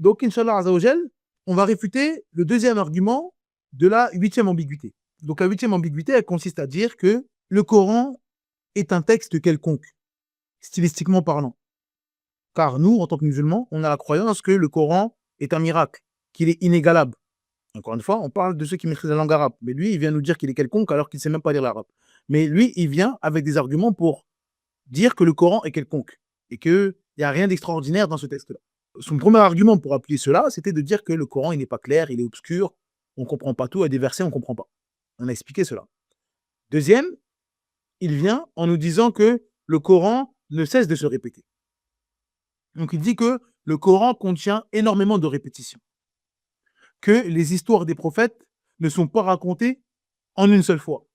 Donc, Inch'Allah Azzawajal, on va réfuter le deuxième argument de la huitième ambiguïté. Donc, la huitième ambiguïté, elle consiste à dire que le Coran est un texte quelconque, stylistiquement parlant. Car nous, en tant que musulmans, on a la croyance que le Coran est un miracle, qu'il est inégalable. Encore une fois, on parle de ceux qui maîtrisent la langue arabe. Mais lui, il vient nous dire qu'il est quelconque alors qu'il ne sait même pas lire l'arabe. Mais lui, il vient avec des arguments pour dire que le Coran est quelconque et qu'il n'y a rien d'extraordinaire dans ce texte-là. Son premier argument pour appuyer cela, c'était de dire que le Coran, il n'est pas clair, il est obscur, on ne comprend pas tout, il y a des versets, on ne comprend pas. On a expliqué cela. Deuxième, il vient en nous disant que le Coran ne cesse de se répéter. Donc il dit que le Coran contient énormément de répétitions, que les histoires des prophètes ne sont pas racontées en une seule fois,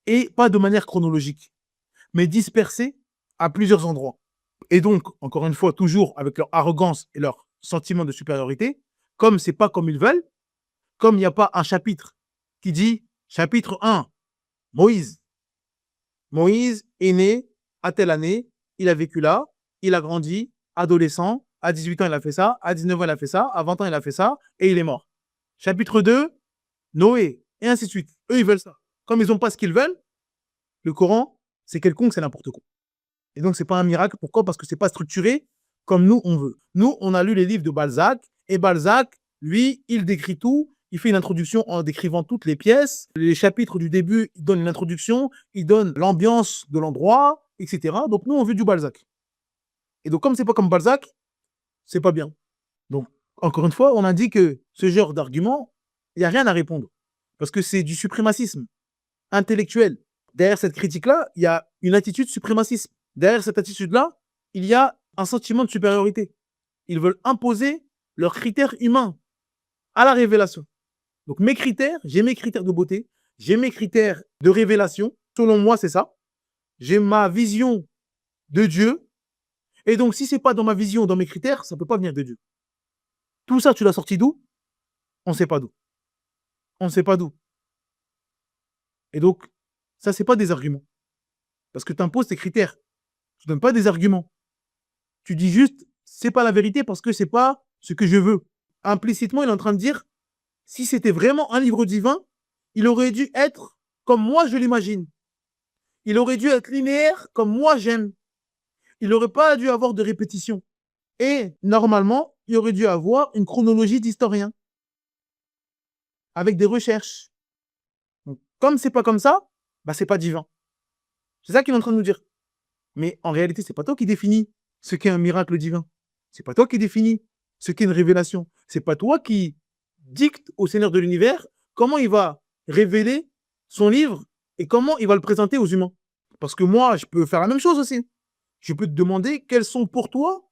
et pas de manière chronologique, mais dispersées à plusieurs endroits. Et donc, encore une fois, toujours avec leur arrogance et leur sentiment de supériorité, comme c'est pas comme ils veulent, comme il n'y a pas un chapitre qui dit, chapitre 1, Moïse. Moïse est né à telle année, il a vécu là, il a grandi, adolescent, à 18 ans il a fait ça, à 19 ans il a fait ça, à 20 ans il a fait ça, et il est mort. Chapitre 2, Noé, et ainsi de suite. Eux, ils veulent ça. Comme ils n'ont pas ce qu'ils veulent, le Coran, c'est quelconque, c'est n'importe quoi. Et donc, c'est pas un miracle. Pourquoi? Parce que c'est pas structuré comme nous, on veut. Nous, on a lu les livres de Balzac, et Balzac, lui, il décrit tout. Il fait une introduction en décrivant toutes les pièces. Les chapitres du début, il donne une introduction, il donne l'ambiance de l'endroit, etc. Donc, nous, on veut du Balzac. Et donc, comme c'est pas comme Balzac, c'est pas bien. Donc, encore une fois, on a dit que ce genre d'argument, il n'y a rien à répondre. Parce que c'est du suprémacisme intellectuel. Derrière cette critique-là, il y a une attitude suprémaciste. Derrière cette attitude-là, il y a un sentiment de supériorité. Ils veulent imposer leurs critères humains à la révélation. Donc mes critères, j'ai mes critères de beauté, j'ai mes critères de révélation. Selon moi, c'est ça. J'ai ma vision de Dieu. Et donc, si ce n'est pas dans ma vision, dans mes critères, ça ne peut pas venir de Dieu. Tout ça, tu l'as sorti d'où? On ne sait pas d'où. On ne sait pas d'où. Et donc, ça, ce n'est pas des arguments. Parce que tu imposes tes critères. Tu ne donnes pas des arguments. Tu dis juste, c'est pas la vérité parce que c'est pas ce que je veux. Implicitement, il est en train de dire, si c'était vraiment un livre divin, il aurait dû être comme moi je l'imagine. Il aurait dû être linéaire comme moi j'aime. Il n'aurait pas dû avoir de répétition. Et normalement, il aurait dû avoir une chronologie d'historien avec des recherches. Donc, comme c'est pas comme ça, bah c'est pas divin. C'est ça qu'il est en train de nous dire. Mais en réalité, c'est pas toi qui définis ce qu'est un miracle divin. C'est pas toi qui définis ce qu'est une révélation. C'est pas toi qui dicte au Seigneur de l'univers comment il va révéler son livre et comment il va le présenter aux humains. Parce que moi, je peux faire la même chose aussi. Je peux te demander quels sont pour toi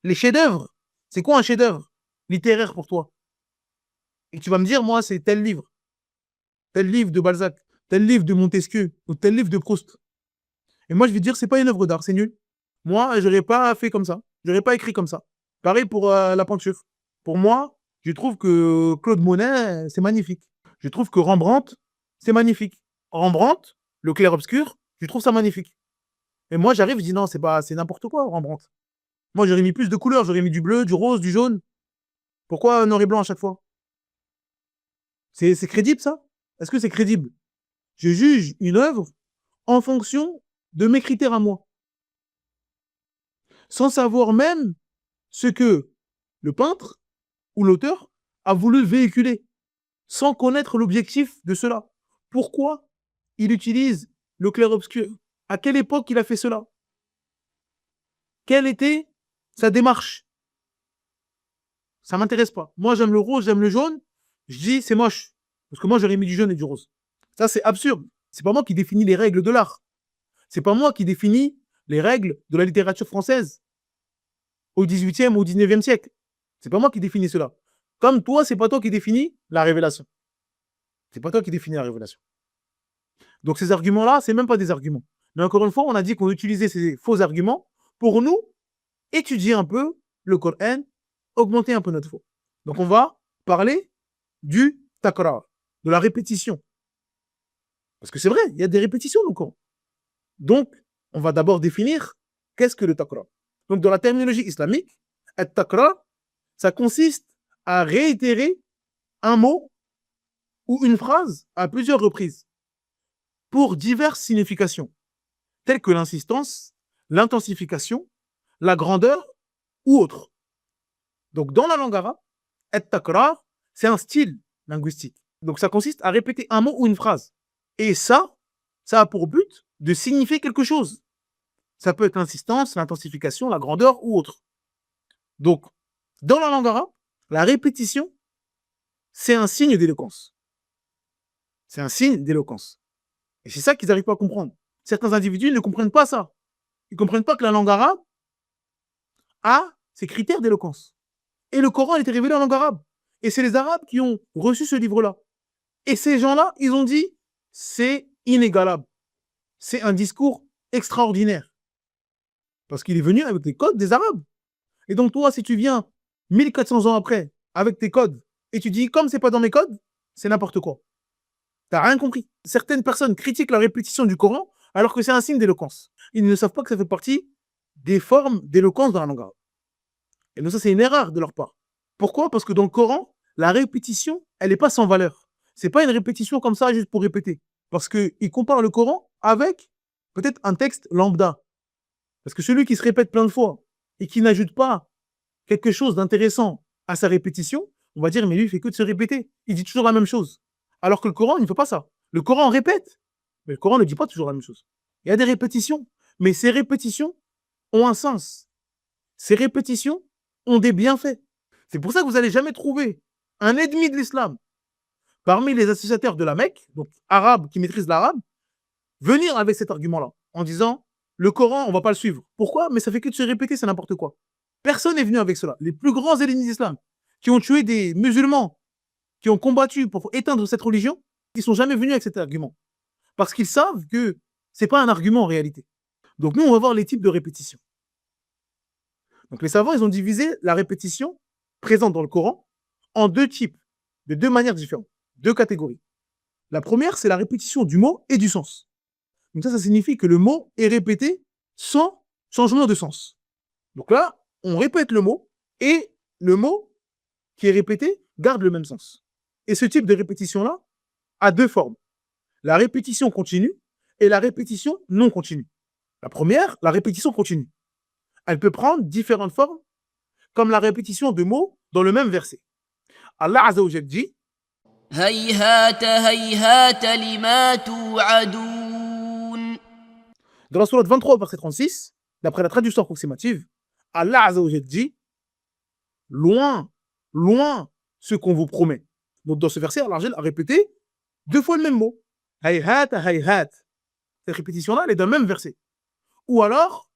les chefs-d'œuvre. C'est quoi un chef-d'œuvre littéraire pour toi? Et tu vas me dire, moi, c'est tel livre de Balzac, tel livre de Montesquieu ou tel livre de Proust. Et moi, je vais te dire, c'est pas une œuvre d'art, c'est nul. Moi, je n'aurais pas fait comme ça. Je n'aurais pas écrit comme ça. Pareil pour la peinture. Pour moi, je trouve que Claude Monet, c'est magnifique. Je trouve que Rembrandt, c'est magnifique. Rembrandt, le clair-obscur, je trouve ça magnifique. Et moi, j'arrive, je dis non, c'est n'importe quoi, Rembrandt. Moi, j'aurais mis plus de couleurs, j'aurais mis du bleu, du rose, du jaune. Pourquoi noir et blanc à chaque fois? C'est crédible, ça? Est-ce que c'est crédible? Je juge une œuvre en fonction de mes critères à moi, sans savoir même ce que le peintre ou l'auteur a voulu véhiculer, sans connaître l'objectif de cela. Pourquoi il utilise le clair-obscur? À quelle époque il a fait cela? Quelle était sa démarche? Ça ne m'intéresse pas. Moi, j'aime le rose, j'aime le jaune. Je dis, c'est moche. Parce que moi, j'aurais mis du jaune et du rose. Ça, c'est absurde. C'est pas moi qui définis les règles de l'art. C'est pas moi qui définis les règles de la littérature française au XVIIIe ou au XIXe siècle. C'est pas moi qui définis cela. Comme toi, c'est pas toi qui définis la révélation. C'est pas toi qui définis la révélation. Donc ces arguments-là, c'est même pas des arguments. Mais encore une fois, on a dit qu'on utilisait ces faux arguments pour nous étudier un peu le Coran, augmenter un peu notre foi. Donc on va parler du takrar, de la répétition. Parce que c'est vrai, il y a des répétitions dans le Coran. Donc, on va d'abord définir qu'est-ce que le takrar. Donc dans la terminologie islamique, le takrar, ça consiste à réitérer un mot ou une phrase à plusieurs reprises pour diverses significations, telles que l'insistance, l'intensification, la grandeur ou autre. Donc, dans la langue arabe, at-takrar, c'est un style linguistique. Donc, ça consiste à répéter un mot ou une phrase. Et ça a pour but de signifier quelque chose. Ça peut être l'insistance, l'intensification, la grandeur ou autre. Donc, dans la langue arabe, la répétition, c'est un signe d'éloquence. C'est un signe d'éloquence. Et c'est ça qu'ils n'arrivent pas à comprendre. Certains individus ne comprennent pas ça. Ils ne comprennent pas que la langue arabe a ses critères d'éloquence. Et le Coran a été révélé en langue arabe. Et c'est les Arabes qui ont reçu ce livre-là. Et ces gens-là, ils ont dit, c'est inégalable. C'est un discours extraordinaire. Parce qu'il est venu avec les codes des Arabes. Et donc toi, si tu viens 1400 ans après, avec tes codes, et tu dis, comme c'est pas dans mes codes, c'est n'importe quoi. T'as rien compris. Certaines personnes critiquent la répétition du Coran, alors que c'est un signe d'éloquence. Ils ne savent pas que ça fait partie des formes d'éloquence dans la langue arabe. Et donc ça, c'est une erreur de leur part. Pourquoi? Parce que dans le Coran, la répétition, elle n'est pas sans valeur. C'est pas une répétition comme ça, juste pour répéter. Parce qu'ils comparent le Coran avec peut-être un texte lambda. Parce que celui qui se répète plein de fois et qui n'ajoute pas quelque chose d'intéressant à sa répétition, on va dire, mais lui, il fait que de se répéter. Il dit toujours la même chose. Alors que le Coran, il ne fait pas ça. Le Coran répète, mais le Coran ne dit pas toujours la même chose. Il y a des répétitions, mais ces répétitions ont un sens. Ces répétitions ont des bienfaits. C'est pour ça que vous n'allez jamais trouver un ennemi de l'islam parmi les associateurs de la Mecque, donc arabes qui maîtrisent l'arabe, venir avec cet argument-là, en disant, le Coran, on ne va pas le suivre. Pourquoi? Mais ça fait que de se répéter, c'est n'importe quoi. Personne n'est venu avec cela. Les plus grands ennemis de l'islam, qui ont tué des musulmans, qui ont combattu pour éteindre cette religion, ils ne sont jamais venus avec cet argument. Parce qu'ils savent que ce n'est pas un argument en réalité. Donc nous, on va voir les types de répétitions. Donc les savants, ils ont divisé la répétition présente dans le Coran en deux types, de deux manières différentes, deux catégories. La première, c'est la répétition du mot et du sens. Donc ça signifie que le mot est répété sans changement de sens. Donc là, on répète le mot et le mot qui est répété garde le même sens. Et ce type de répétition-là a deux formes. La répétition continue et la répétition non continue. La première, la répétition continue. Elle peut prendre différentes formes, comme la répétition de mots dans le même verset. Allah Azza wa Jalla dit هيهات هيهات لما توعدون. dans la sourate 23, verset 36, d'après la traduction approximative, Allah Azza wa Jalla dit loin, loin ce qu'on vous promet. Donc dans ce verset, Allah a répété deux fois le même mot. Hayhat, hayhat. Cette répétition-là, elle est dans le même verset. Ou alors,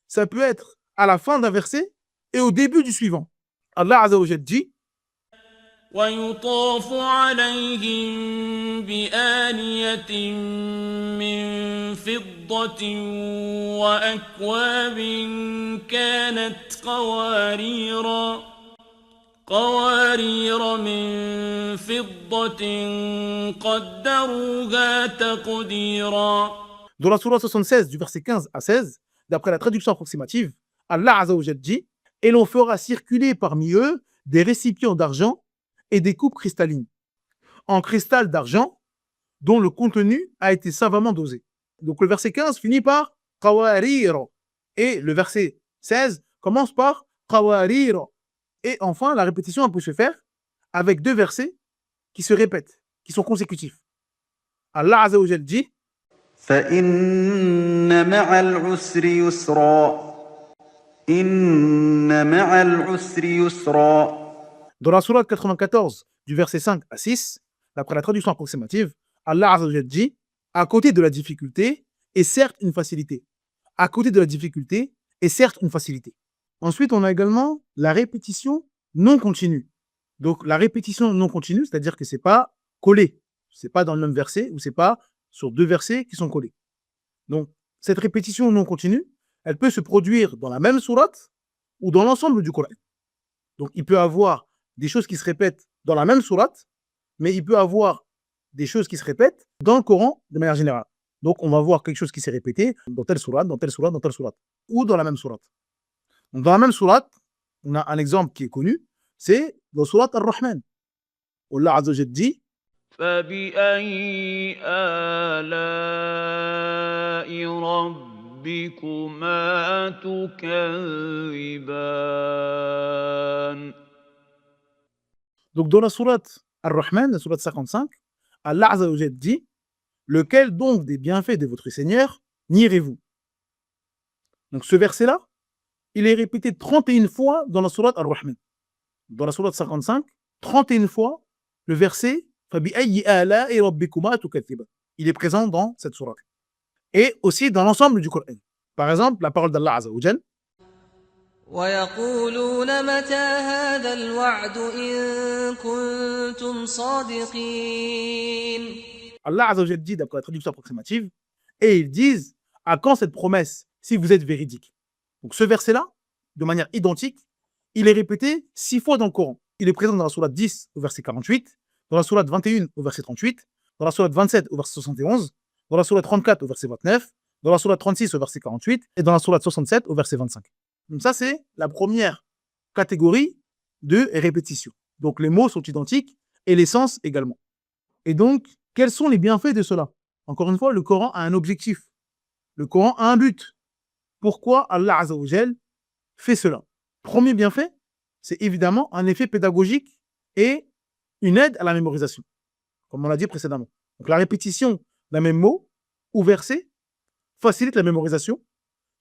ça peut être à la fin d'un verset et au début du suivant. Allah Azza wa Jalla dit ويطاف عليهم بآنية من فضة وأكواب كانت قوارير من فضة قدروها تقديرا. dans la sourate 76, du verset 15 à 16, d'après la traduction approximative, Allah Azza wa Jalla dit et l'on fera circuler parmi eux des récipients d'argent et des coupes cristallines, en cristal d'argent, dont le contenu a été savamment dosé. Donc le verset 15 finit par qawarir et le verset 16 commence par qawarir. Et enfin, la répétition peut se faire avec deux versets qui se répètent, qui sont consécutifs. Allah Azza wa Jalla dit فإن مع العسر يسرا إن مع العسر يسرا. dans la sourate 94, du verset 5 à 6, d'après la traduction approximative, Allah Azza wa Jalla dit à côté de la difficulté est certes une facilité. À côté de la difficulté est certes une facilité. Ensuite, on a également la répétition non continue. Donc, la répétition non continue, c'est-à-dire que ce n'est pas collé. Ce n'est pas dans le même verset ou ce n'est pas sur deux versets qui sont collés. Donc, cette répétition non continue, elle peut se produire dans la même sourate ou dans l'ensemble du Coran. Donc, il peut avoir des choses qui se répètent dans la même sourate, mais il peut avoir des choses qui se répètent dans le Coran de manière générale. Donc, on va voir quelque chose qui s'est répété dans telle sourate, dans telle sourate, ou dans la même sourate. Donc, dans la même sourate, on a un exemple qui est connu. C'est dans Surat Ar-Rahman. Allah Azza wa Jalla dit فبأي آلاء ربكما تكذبان donc dans la Surat Ar-Rahman, la Surat 55, Allah Azza wa Jalla dit lequel donc des bienfaits de votre Seigneur nierez-vous? Donc ce verset-là, il est répété 31 fois dans la Surat Ar-Rahman. Dans la Surat 55, 31 fois, le verset فَبِأَيِّ آلَاءِ رَبِّكُمَا تُكَذِّبَانِ. Il est présent dans cette sourate. Et aussi dans l'ensemble du Coran. Par exemple, la parole d'Allah Azza wa Jal. ويقولون متى هذا الوعد إن كنتم صادقين. Allah Azza wa Jal dit, d'après la traduction approximative, et ils disent à quand cette promesse si vous êtes véridique. Donc ce verset-là, de manière identique, il est répété 6 fois dans le Coran. Il est présent dans la sourate 10 au verset 48, dans la sourate 21 au verset 38, dans la sourate 27 au verset 71, dans la sourate 34 au verset 29, dans la sourate 36 au verset 48 et dans la sourate 67 au verset 25. Donc ça, c'est la première catégorie de répétition. Donc les mots sont identiques et les sens également. Et donc, quels sont les bienfaits de cela? Encore une fois, le Coran a un objectif. Le Coran a un but. Pourquoi Allah Azza wa Jal fait cela? Premier bienfait, c'est évidemment un effet pédagogique et une aide à la mémorisation, comme on l'a dit précédemment. Donc la répétition d'un même mot ou verset facilite la mémorisation,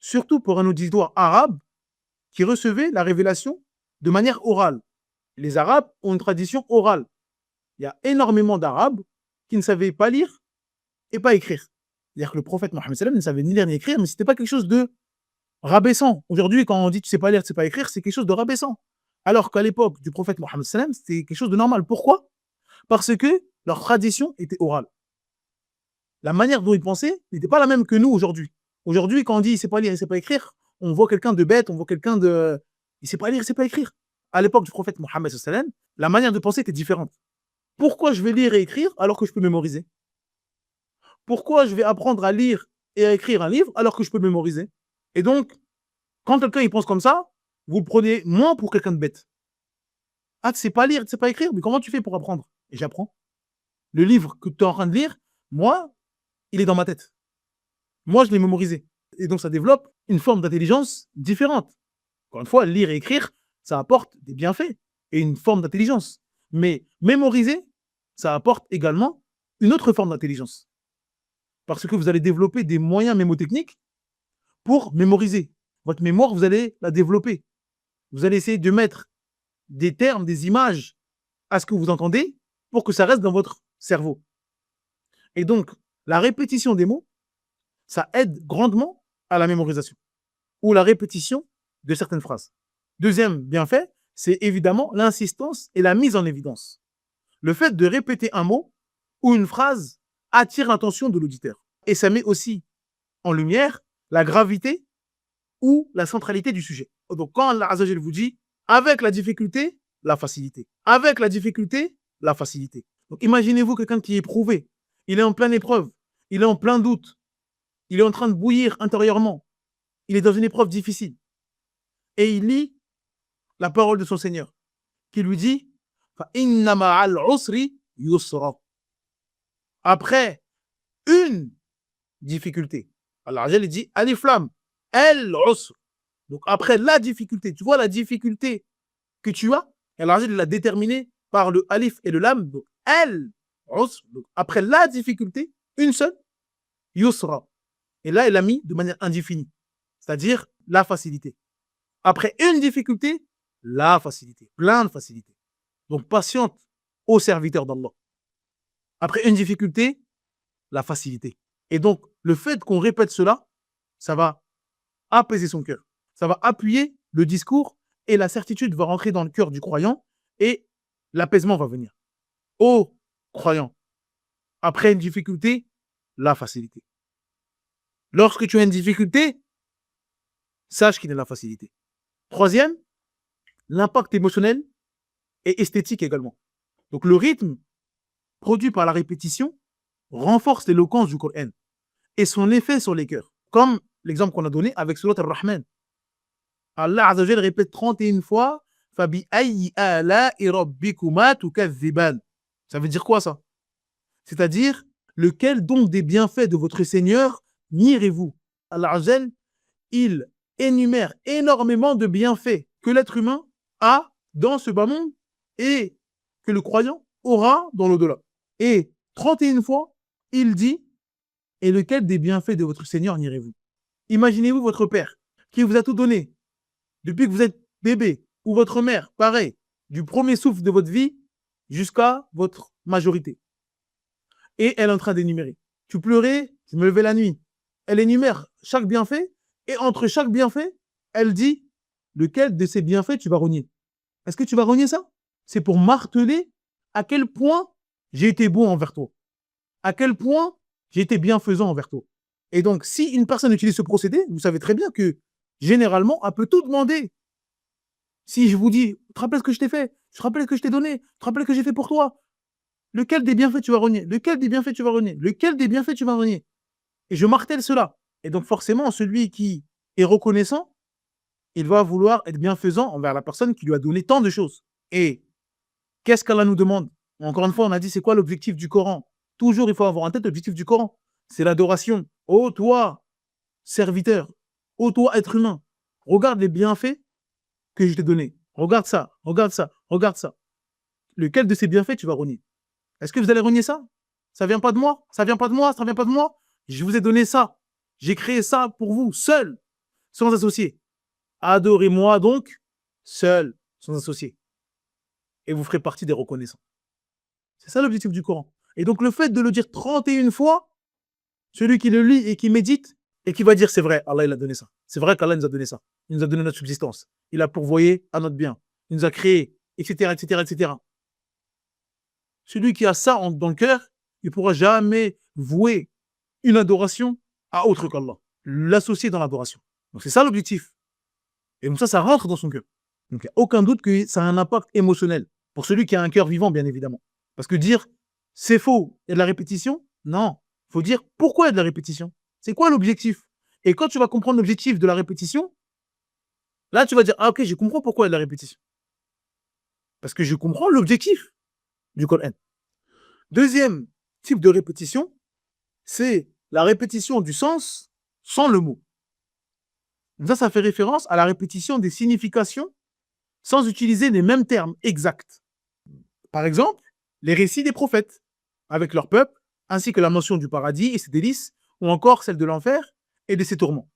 surtout pour un auditoire arabe qui recevait la révélation de manière orale. Les Arabes ont une tradition orale. Il y a énormément d'Arabes qui ne savaient pas lire et pas écrire. C'est-à-dire que le prophète Mohammed sallam ne savait ni lire ni écrire, mais ce n'était pas quelque chose de rabaissant. Aujourd'hui, quand on dit tu sais pas lire, tu sais pas écrire, c'est quelque chose de rabaissant. Alors qu'à l'époque du prophète Mohammed sallam, c'était quelque chose de normal. Pourquoi? Parce que leur tradition était orale. La manière dont ils pensaient n'était pas la même que nous aujourd'hui. Aujourd'hui, quand on dit il sait pas lire, il sait pas écrire, on voit quelqu'un de bête, on voit quelqu'un de il sait pas lire, il sait pas écrire. À l'époque du prophète Mohammed sallam, la manière de penser était différente. Pourquoi je vais lire et écrire alors que je peux mémoriser? Pourquoi je vais apprendre à lire et à écrire un livre alors que je peux mémoriser? Et donc, quand quelqu'un il pense comme ça, vous le prenez moins pour quelqu'un de bête. Ah, tu sais pas lire, tu sais pas écrire, mais comment tu fais pour apprendre? Et j'apprends. Le livre que tu es en train de lire, moi, il est dans ma tête. Moi, je l'ai mémorisé. Et donc, ça développe une forme d'intelligence différente. Encore une fois, lire et écrire, ça apporte des bienfaits et une forme d'intelligence. Mais mémoriser, ça apporte également une autre forme d'intelligence. Parce que vous allez développer des moyens mémotechniques pour mémoriser. Votre mémoire, vous allez la développer. Vous allez essayer de mettre des termes, des images à ce que vous entendez pour que ça reste dans votre cerveau. Et donc, la répétition des mots, ça aide grandement à la mémorisation ou la répétition de certaines phrases. Deuxième bienfait, c'est évidemment l'insistance et la mise en évidence. Le fait de répéter un mot ou une phrase attire l'attention de l'auditeur. Et ça met aussi en lumière la gravité ou la centralité du sujet. Donc quand Allah Azza wa Jalla vous dit avec la difficulté, la facilité. Avec la difficulté, la facilité. Donc imaginez-vous quelqu'un qui est éprouvé, il est en pleine épreuve, il est en plein doute, il est en train de bouillir intérieurement, il est dans une épreuve difficile. Et il lit la parole de son Seigneur qui lui dit فَإِنَّ مَعَ الْعُسْرِ يُسْرًا. Après une difficulté, Allah Azza wa Jalla dit Alif Lam, al-usr. Donc après la difficulté, tu vois la difficulté que tu as, Allah Azza wa Jalla l'a déterminée par le alif et le lam, donc al-usr. Donc après la difficulté, une seule, yusra. Et là, il a mis de manière indéfinie, c'est-à-dire la facilité. Après une difficulté, la facilité, plein de facilité. Donc patiente au serviteur d'Allah. Après une difficulté, la facilité. Et donc, le fait qu'on répète cela, ça va apaiser son cœur. Ça va appuyer le discours et la certitude va rentrer dans le cœur du croyant et l'apaisement va venir. Ô croyant, après une difficulté, la facilité. Lorsque tu as une difficulté, sache qu'il y a la facilité. Troisième, l'impact émotionnel et esthétique également. Donc le rythme produit par la répétition renforce l'éloquence du Coran et son effet sur les cœurs. Comme l'exemple qu'on a donné avec Surat Ar-Rahman. Allah Azza wa Jalla répète 31 fois فَبِأَيِّ آلَاءِ رَبِّكُمَا تُكَذِّبَانِ. Ça veut dire quoi ça? C'est-à-dire, lequel donc des bienfaits de votre Seigneur nierez-vous? Allah Azza, il énumère énormément de bienfaits que l'être humain a dans ce bas monde et que le croyant aura dans l'au-delà. Et 31 fois, il dit, et lequel des bienfaits de votre Seigneur nierez-vous? Imaginez-vous votre père qui vous a tout donné depuis que vous êtes bébé, ou votre mère, pareil, du premier souffle de votre vie jusqu'à votre majorité. Et elle est en train d'énumérer. Tu pleurais, je me levais la nuit. Elle énumère chaque bienfait, et entre chaque bienfait, elle dit lequel de ces bienfaits tu vas renier. Est-ce que tu vas renier ça? C'est pour marteler à quel point j'ai été bon envers toi. À quel point j'ai été bienfaisant envers toi. Et donc, si une personne utilise ce procédé, vous savez très bien que, généralement, elle peut tout demander. Si je vous dis, tu te rappelles ce que je t'ai fait? Tu te rappelles ce que je t'ai donné? Tu te rappelles ce que j'ai fait pour toi? Lequel des bienfaits tu vas renier? Lequel des bienfaits tu vas renier? Lequel des bienfaits tu vas renier? Et je martèle cela. Et donc, forcément, celui qui est reconnaissant, il va vouloir être bienfaisant envers la personne qui lui a donné tant de choses. Et qu'est-ce qu'Allah nous demande? Encore une fois, on a dit, c'est quoi l'objectif du Coran? Toujours, il faut avoir en tête l'objectif du Coran. C'est l'adoration. Ô toi, serviteur, ô toi, être humain, regarde les bienfaits que je t'ai donnés. Regarde ça, regarde ça, regarde ça. Lequel de ces bienfaits tu vas renier? Est-ce que vous allez renier ça? Ça vient pas de moi? Ça vient pas de moi? Ça vient pas de moi? Je vous ai donné ça. J'ai créé ça pour vous, seul, sans associé. Adorez-moi donc, seul, sans associé. Et vous ferez partie des reconnaissants. C'est ça l'objectif du Coran. Et donc le fait de le dire 31 fois, celui qui le lit et qui médite, et qui va dire c'est vrai, Allah il a donné ça. C'est vrai qu'Allah nous a donné ça. Il nous a donné notre subsistance. Il a pourvoyé à notre bien. Il nous a créé, etc., etc., etc. Celui qui a ça dans le cœur, il ne pourra jamais vouer une adoration à autre qu'Allah. L'associer dans l'adoration. Donc c'est ça l'objectif. Et donc ça rentre dans son cœur. Donc il n'y a aucun doute que ça a un impact émotionnel. Pour celui qui a un cœur vivant, bien évidemment. Parce que dire c'est faux, il y a de la répétition, non. Il faut dire pourquoi il y a de la répétition. C'est quoi l'objectif? Et quand tu vas comprendre l'objectif de la répétition, là tu vas dire, ah ok, je comprends pourquoi il y a de la répétition. Parce que je comprends l'objectif du Coran. Deuxième type de répétition, c'est la répétition du sens sans le mot. Donc ça fait référence à la répétition des significations sans utiliser les mêmes termes exacts. Par exemple, les récits des prophètes avec leur peuple, ainsi que la mention du paradis et ses délices, ou encore celle de l'enfer et de ses tourments.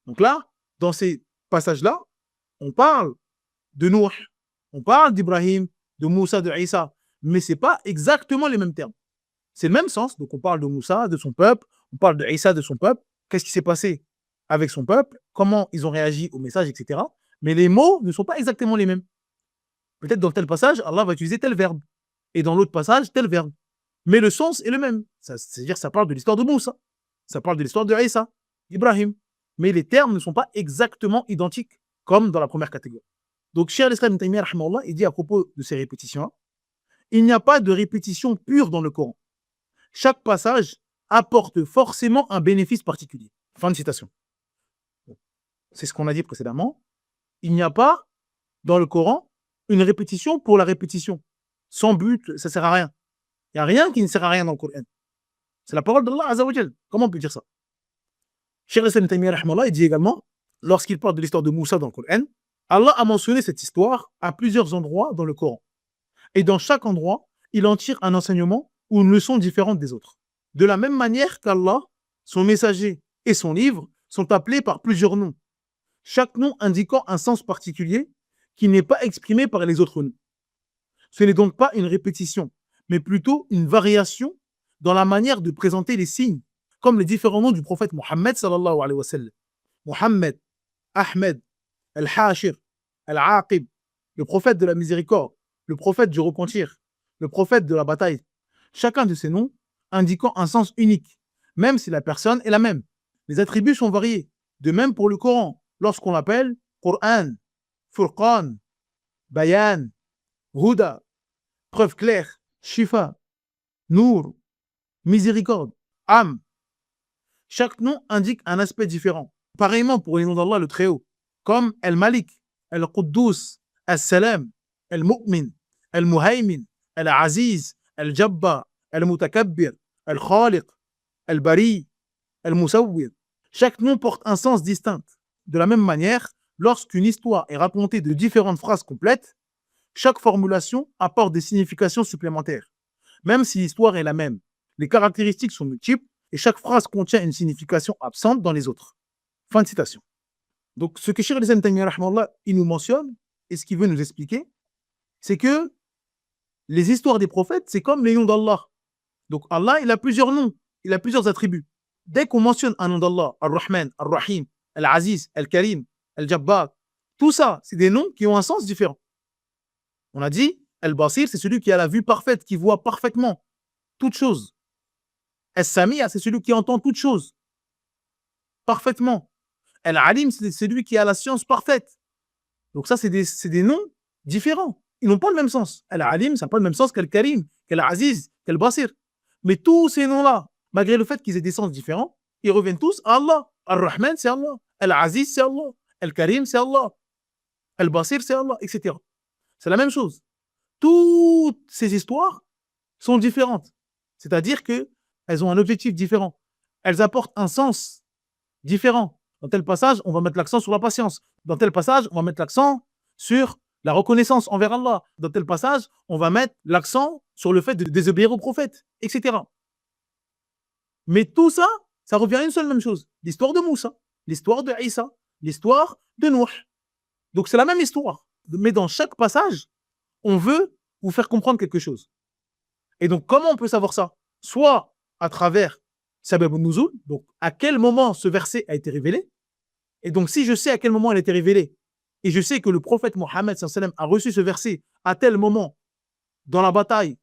Donc là, dans ces passages-là, on parle de Nuh, on parle d'Ibrahim, de Moussa, de Isa, mais ce n'est pas exactement les mêmes termes. C'est le même sens, donc on parle de Moussa, de son peuple, on parle de Isa, de son peuple, qu'est-ce qui s'est passé avec son peuple, comment ils ont réagi au message, etc. Mais les mots ne sont pas exactement les mêmes. Peut-être dans tel passage, Allah va utiliser tel verbe, et dans l'autre passage, tel verbe. Mais le sens est le même. C'est-à-dire que ça parle de l'histoire de Moussa, ça parle de l'histoire de Isa, d'Ibrahim. Mais les termes ne sont pas exactement identiques, comme dans la première catégorie. Donc, Cheikh al-Islam Ibn Taymiyyah, il dit à propos de ces répétitions, il n'y a pas de répétition pure dans le Coran. Chaque passage apporte forcément un bénéfice particulier. Fin de citation. C'est ce qu'on a dit précédemment. Il n'y a pas, dans le Coran, une répétition pour la répétition. Sans but, ça ne sert à rien. Il n'y a rien qui ne sert à rien dans le Coran. C'est la parole d'Allah Azza wa Jal. Comment on peut dire ça? Cheikh al-Islam Ibn Taymiyyah, il dit également, lorsqu'il parle de l'histoire de Moussa dans le Coran, Allah a mentionné cette histoire à plusieurs endroits dans le Coran. Et dans chaque endroit, il en tire un enseignement ou une leçon différente des autres. De la même manière qu'Allah, son messager et son livre sont appelés par plusieurs noms, chaque nom indiquant un sens particulier qui n'est pas exprimé par les autres noms. Ce n'est donc pas une répétition, mais plutôt une variation dans la manière de présenter les signes, comme les différents noms du prophète Mohammed sallallahu alayhi wa sallam. Mohammed, Ahmed, Al-Hashir, Al-Aqib, le prophète de la miséricorde, le prophète du repentir, le prophète de la bataille. Chacun de ces noms indiquant un sens unique, même si la personne est la même. Les attributs sont variés. De même pour le Coran, lorsqu'on l'appelle Qur'an, Furqan, Bayan, Huda, preuve claire, Shifa, Nour, miséricorde, Am. Chaque nom indique un aspect différent. Pareillement pour les noms d'Allah le Très-Haut, comme El-Malik, El-Quddus, Al-Salam, Al-Mu'min, Al-Muhaymin, Al-Aziz, Al-Jabbar, Al-Mutakabbir, Al-Khaliq, Al-Bari, Al-Musawwir. Chaque nom porte un sens distinct. De la même manière, lorsqu'une histoire est racontée de différentes phrases complètes, chaque formulation apporte des significations supplémentaires. Même si l'histoire est la même, les caractéristiques sont multiples et chaque phrase contient une signification absente dans les autres. Fin de citation. Donc, ce que Cheikh al-Islam Taymiyya, rahimahullah, il nous mentionne, et ce qu'il veut nous expliquer, c'est que les histoires des prophètes, c'est comme les noms d'Allah. Donc, Allah, il a plusieurs noms, il a plusieurs attributs. Dès qu'on mentionne un nom d'Allah, Ar-Rahman, Ar-Rahim, Al-Aziz, Al-Karim, Al-Jabbar, tout ça, c'est des noms qui ont un sens différent. On a dit, Al-Basir, c'est celui qui a la vue parfaite, qui voit parfaitement toutes choses. Al-Sami'a, c'est celui qui entend toutes choses parfaitement. Al-Alim, c'est celui qui a la science parfaite. Donc ça, c'est des noms différents. Ils n'ont pas le même sens. Al-Alim, ça n'a pas le même sens qu'Al-Karim, qu'Al-Aziz, qu'Al-Basir. Mais tous ces noms-là, malgré le fait qu'ils aient des sens différents, ils reviennent tous à Allah. Al-Rahman, c'est Allah. Al-Aziz, c'est Allah. Al-Karim, c'est Allah. Al-Basir, c'est Allah, etc. C'est la même chose. Toutes ces histoires sont différentes. C'est-à-dire qu'elles ont un objectif différent. Elles apportent un sens différent. Dans tel passage, on va mettre l'accent sur la patience. Dans tel passage, on va mettre l'accent sur la reconnaissance envers Allah. Dans tel passage, on va mettre l'accent sur le fait de désobéir au prophète, etc. Mais tout ça, ça revient à une seule même chose. L'histoire de Moussa, l'histoire de Isa, l'histoire de Nuh. Donc c'est la même histoire. Mais dans chaque passage, on veut vous faire comprendre quelque chose. Et donc comment on peut savoir ça? Soit à travers Sabab al-Nuzul, donc à quel moment ce verset a été révélé. Et donc si je sais à quel moment il a été révélé, et je sais que le prophète Mohammed sallam a reçu ce verset à tel moment, dans la bataille,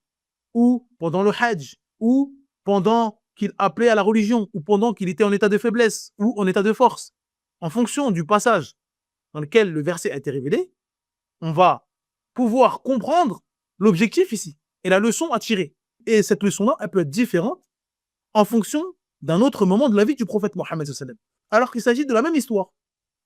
ou pendant le Hajj, ou pendant qu'il appelait à la religion, ou pendant qu'il était en état de faiblesse, ou en état de force, en fonction du passage dans lequel le verset a été révélé, on va pouvoir comprendre l'objectif ici, et la leçon à tirer. Et cette leçon-là, elle peut être différente en fonction d'un autre moment de la vie du prophète Mohammed sallam. Alors qu'il s'agit de la même histoire,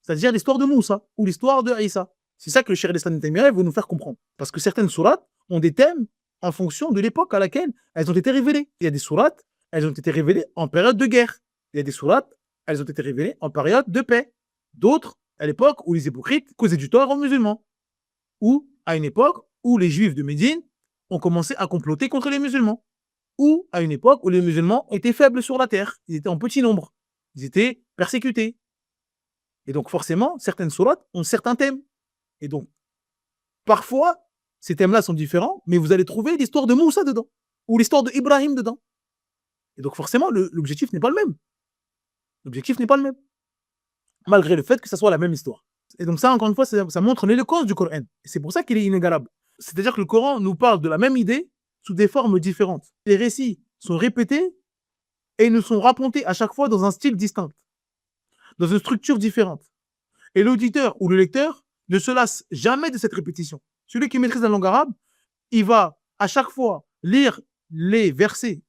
c'est-à-dire l'histoire de Moussa ou l'histoire de Isa. C'est ça que le Cheikh al-Islam Taymiyya veut nous faire comprendre. Parce que certaines sourates ont des thèmes en fonction de l'époque à laquelle elles ont été révélées. Il y a des sourates, elles ont été révélées en période de guerre. Il y a des sourates, elles ont été révélées en période de paix. D'autres, à l'époque où les hypocrites causaient du tort aux musulmans. Ou à une époque où les juifs de Médine ont commencé à comploter contre les musulmans. Ou à une époque où les musulmans étaient faibles sur la terre. Ils étaient en petit nombre. Ils étaient persécutés. Et donc forcément, certaines sourates ont certains thèmes. Et donc, parfois, ces thèmes-là sont différents, mais vous allez trouver l'histoire de Moussa dedans, ou l'histoire de Ibrahim dedans. Et donc forcément, l'objectif n'est pas le même. L'objectif n'est pas le même. Malgré le fait que ça soit la même histoire. Et donc ça, encore une fois, ça montre l'éloquence du Coran. Et c'est pour ça qu'il est inégalable. C'est-à-dire que le Coran nous parle de la même idée sous des formes différentes. Les récits sont répétés et ils nous sont racontés à chaque fois dans un style distinct, dans une structure différente. Et l'auditeur ou le lecteur ne se lasse jamais de cette répétition. Celui qui maîtrise la langue arabe, il va à chaque fois lire les versets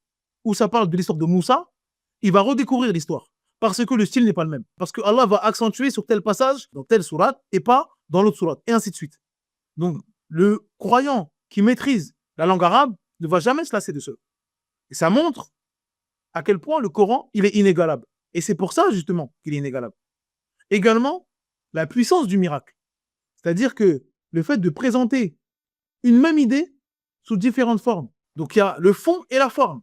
où ça parle de l'histoire de Moussa, il va redécouvrir l'histoire. Parce que le style n'est pas le même. Parce que Allah va accentuer sur tel passage, dans telle sourate, et pas dans l'autre sourate, et ainsi de suite. Donc, le croyant qui maîtrise la langue arabe ne va jamais se lasser de cela. Et ça montre à quel point le Coran, il est inégalable. Et c'est pour ça, justement, qu'il est inégalable. Également, la puissance du miracle. C'est-à-dire que le fait de présenter une même idée sous différentes formes. Donc, il y a le fond et la forme.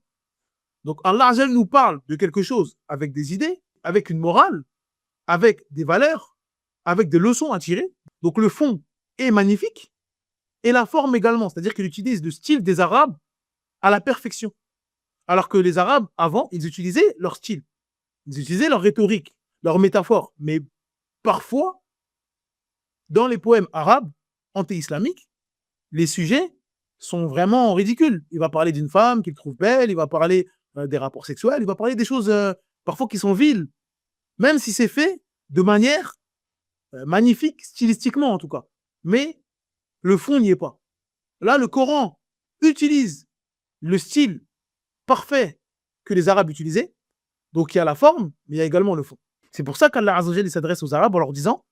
Donc, Allah Azza nous parle de quelque chose avec des idées, avec une morale, avec des valeurs, avec des leçons à tirer. Donc, le fond est magnifique et la forme également. C'est-à-dire qu'il utilise le style des Arabes à la perfection. Alors que les Arabes, avant, ils utilisaient leur style. Ils utilisaient leur rhétorique, leur métaphore. Mais parfois, dans les poèmes arabes anti-islamiques, les sujets sont vraiment ridicules. Il va parler d'une femme qu'il trouve belle, il va parler des rapports sexuels, il va parler des choses parfois qui sont viles, même si c'est fait de manière magnifique, stylistiquement en tout cas. Mais le fond n'y est pas. Là, le Coran utilise le style parfait que les Arabes utilisaient. Donc il y a la forme, mais il y a également le fond. C'est pour ça qu'Allah Azza wa Jalla s'adresse aux Arabes en leur disant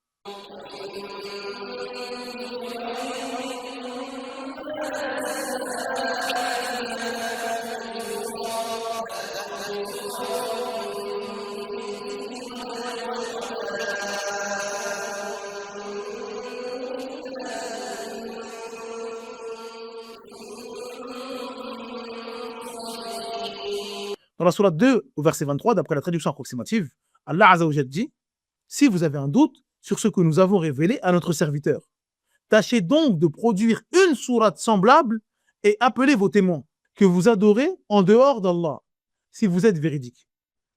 Dans la sourate 2, au verset 23, d'après la traduction approximative, Allah Azza wa Jalla dit « Si vous avez un doute sur ce que nous avons révélé à notre serviteur, tâchez donc de produire une sourate semblable et appelez vos témoins que vous adorez en dehors d'Allah, si vous êtes véridiques. »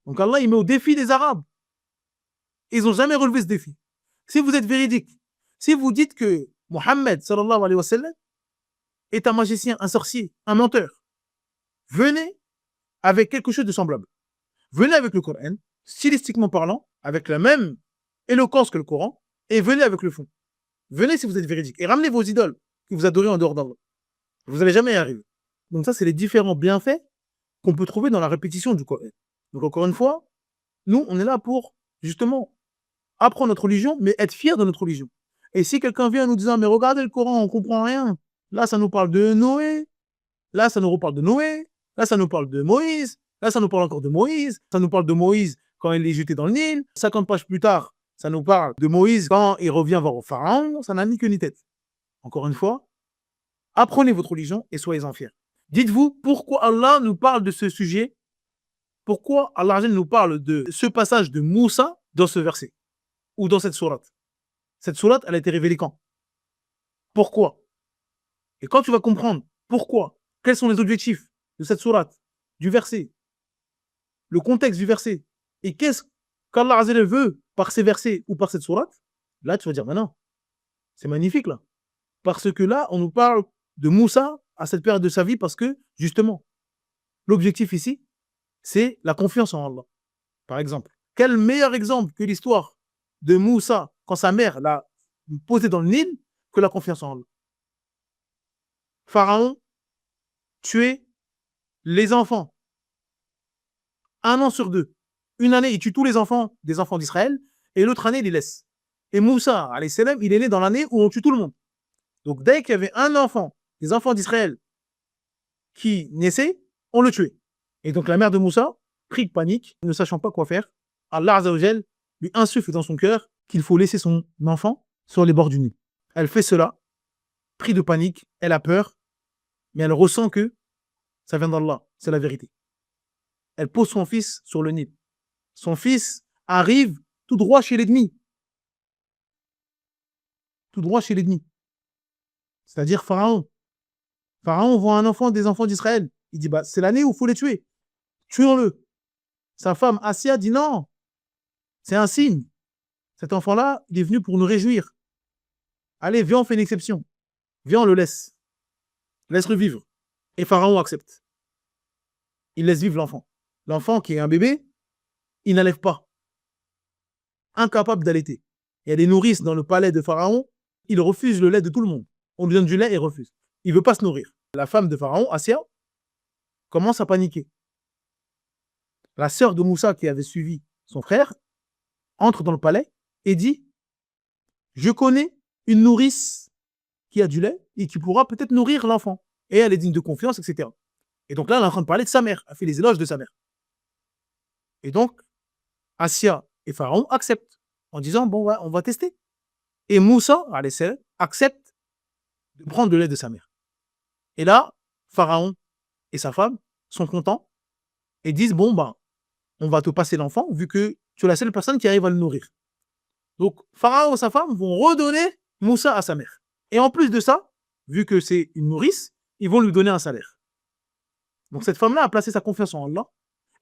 Donc Allah, il met au défi les Arabes. Ils n'ont jamais relevé ce défi. Si vous êtes véridiques, si vous dites que Mohammed sallallahu alayhi wa sallam est un magicien, un sorcier, un menteur, venez avec quelque chose de semblable. Venez avec le Coran, stylistiquement parlant, avec la même éloquence que le Coran, et venez avec le fond. Venez si vous êtes véridiques. Et ramenez vos idoles que vous adorez en dehors d'Allah. Vous n'allez jamais y arriver. Donc ça, c'est les différents bienfaits qu'on peut trouver dans la répétition du Coran. Donc encore une fois, nous, on est là pour, justement, apprendre notre religion, mais être fiers de notre religion. Et si quelqu'un vient nous disant, mais regardez le Coran, on ne comprend rien. Là, ça nous parle de Noé. Là, ça nous reparle de Noé. Là, ça nous parle de Moïse. Là, ça nous parle encore de Moïse. Ça nous parle de Moïse quand il est jeté dans le Nil. 50 pages plus tard, ça nous parle de Moïse quand il revient voir au Pharaon. Ça n'a ni queue ni tête. Encore une fois, apprenez votre religion et soyez-en fiers. Dites-vous pourquoi Allah nous parle de ce sujet. Pourquoi Allah nous parle de ce passage de Moussa dans ce verset ou dans cette sourate. Cette sourate, elle a été révélée quand? Pourquoi? Et quand tu vas comprendre pourquoi, quels sont les objectifs de cette sourate, du verset, le contexte du verset, et qu'est-ce qu'Allah Azza veut par ces versets ou par cette sourate, là tu vas dire, mais non, c'est magnifique là. Parce que là, on nous parle de Moussa à cette période de sa vie parce que, justement, l'objectif ici, c'est la confiance en Allah. Par exemple, quel meilleur exemple que l'histoire de Moussa quand sa mère l'a posé dans le Nil que la confiance en Allah. Pharaon tuait les enfants. 1 an sur 2. Une année, il tue tous les enfants des enfants d'Israël et l'autre année, il les laisse. Et Moussa, alayhi salam, il est né dans l'année où on tue tout le monde. Donc dès qu'il y avait un enfant, des enfants d'Israël, qui naissait, on le tuait. Et donc la mère de Moussa, pris de panique, ne sachant pas quoi faire, Allah Azza wa Jal lui insuffle dans son cœur qu'il faut laisser son enfant sur les bords du Nil. Elle fait cela, pris de panique, elle a peur, mais elle ressent que ça vient d'Allah, c'est la vérité. Elle pose son fils sur le Nil. Son fils arrive tout droit chez l'ennemi. Tout droit chez l'ennemi. C'est-à-dire Pharaon. Pharaon voit un enfant des enfants d'Israël. Il dit, bah, c'est l'année où il faut les tuer. Tuons-le. Sa femme, Assia, dit non. C'est un signe. Cet enfant-là, il est venu pour nous réjouir. Allez, viens, on fait une exception. Viens, on le laisse. Laisse-le vivre. Et Pharaon accepte. Il laisse vivre l'enfant. L'enfant qui est un bébé, il n'allève pas. Incapable d'allaiter. Il y a des nourrices dans le palais de Pharaon, il refuse le lait de tout le monde. On lui donne du lait et il refuse. Il ne veut pas se nourrir. La femme de Pharaon, Assia, commence à paniquer. La sœur de Moussa qui avait suivi son frère entre dans le palais et dit « Je connais une nourrice qui a du lait et qui pourra peut-être nourrir l'enfant. Et elle est digne de confiance, etc. » Et donc là, elle est en train de parler de sa mère. Elle fait les éloges de sa mère. Et donc, Assia et Pharaon acceptent en disant « Bon, ouais, on va tester. » Et Moussa, accepte de prendre le lait de sa mère. Et là, Pharaon et sa femme sont contents et disent « Bon, bah, on va te passer l'enfant vu que tu es la seule personne qui arrive à le nourrir. » Donc, Pharaon et sa femme vont redonner Moussa à sa mère. Et en plus de ça, vu que c'est une nourrice, ils vont lui donner un salaire. Donc, cette femme-là a placé sa confiance en Allah.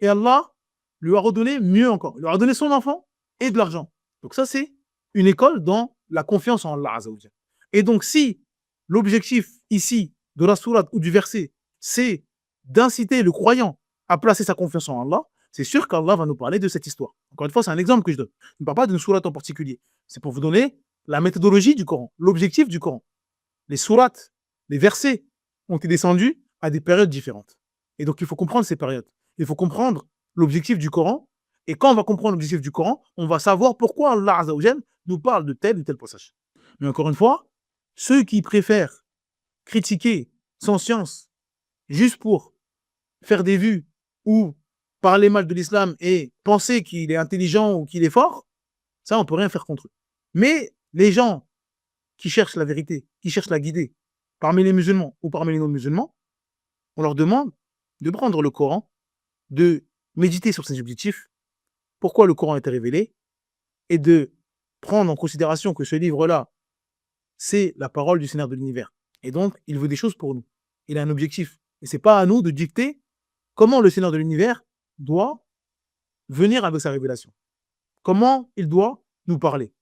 Et Allah lui a redonné mieux encore. Il lui a redonné son enfant et de l'argent. Donc, ça, c'est une école dans la confiance en Allah Azza wa Jalla. Et donc, si l'objectif ici de la sourate ou du verset, c'est d'inciter le croyant à placer sa confiance en Allah, c'est sûr qu'Allah va nous parler de cette histoire. Encore une fois, c'est un exemple que je donne. Je ne parle pas d'une sourate en particulier. C'est pour vous donner la méthodologie du Coran, l'objectif du Coran. Les sourates, les versets ont été descendus à des périodes différentes. Et donc, il faut comprendre ces périodes. Il faut comprendre l'objectif du Coran. Et quand on va comprendre l'objectif du Coran, on va savoir pourquoi Allah Azza wa Jalla nous parle de tel ou tel passage. Mais encore une fois, ceux qui préfèrent critiquer sans science, juste pour faire des vues ou parler mal de l'islam et penser qu'il est intelligent ou qu'il est fort, ça, on ne peut rien faire contre eux. Mais les gens qui cherchent la vérité, qui cherchent la guider, parmi les musulmans ou parmi les non-musulmans, on leur demande de prendre le Coran de méditer sur ses objectifs, pourquoi le Coran a été révélé, et de prendre en considération que ce livre-là, c'est la parole du Seigneur de l'univers. Et donc, il veut des choses pour nous. Il a un objectif. Et c'est pas à nous de dicter comment le Seigneur de l'univers doit venir avec sa révélation. Comment il doit nous parler.